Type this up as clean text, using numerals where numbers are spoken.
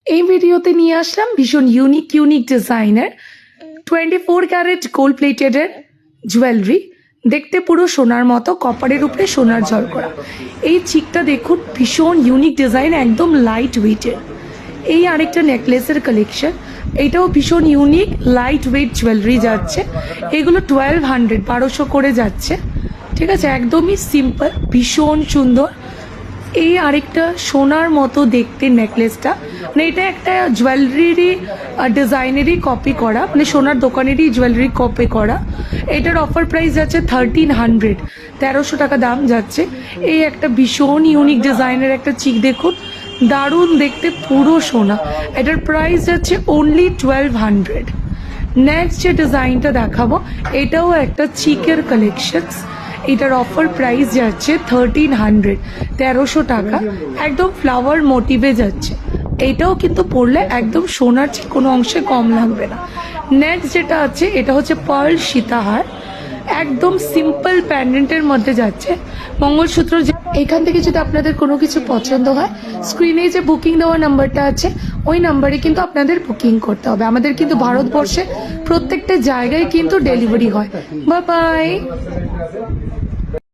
এই ভিডিওতে নিয়ে আসলাম ভীষণ ইউনিক ডিজাইনের 24 ক্যারেট গোল্ড প্লেটেডের জুয়েলারি। দেখতে পুরো সোনার মতো, কপারের উপরে সোনার জল করা। এই চিকটা দেখুন, ভীষণ ইউনিক ডিজাইন, একদম লাইট ওয়েটের। এই আরেকটা নেকলেসের কালেকশন, এটাও ভীষণ ইউনিক লাইট ওয়েট জুয়েলারি যাচ্ছে। এগুলো 1200 করে যাচ্ছে, ঠিক আছে, একদমই সিম্পল, ভীষণ সুন্দর। এই আরেকটা সোনার মতো দেখতে নেকলেসটা, মানে এটা একটা জুয়েলারি ডিজাইনেরই কপি করা, মানে সোনার দোকানেরই জুয়েলারি কপি করা। এটার অফার প্রাইস যাচ্ছে 1300, 1300 টাকা দাম যাচ্ছে। এই একটা ভীষণ ইউনিক ডিজাইনের একটা চিক দেখুন, দারুণ দেখতে, পুরো সোনা। এটার প্রাইস যাচ্ছে অনলি 1200। নেক্সট যে ডিজাইনটা দেখাবো, এটাও একটা চিকের কালেকশনস। এটার অফার প্রাইস যাচ্ছে 1300, 1300 টাকা, একদম ফ্লাওয়ার মোটিভে যাচ্ছে। এটাও কিন্তু পরলে একদম সোনার চেয়ে কোনো অংশে কম লাগবে না। নেক্সট যেটা আছে, এটা হচ্ছে পার্ল সীতাহার, একদম সিম্পল প্যান্ডেন্টের মধ্যে যাচ্ছে। মঙ্গলসূত্র, এখান থেকে যদি আপনাদের কোনো কিছু পছন্দ হয়, স্ক্রিনে যে বুকিং দেওয়া নাম্বারটা আছে, ওই নাম্বারে কিন্তু আপনাদের বুকিং করতে হবে। আমাদের কিন্তু ভারতবর্ষে প্রত্যেকটা জায়গায় কিন্তু ডেলিভারি হয়। Bye bye.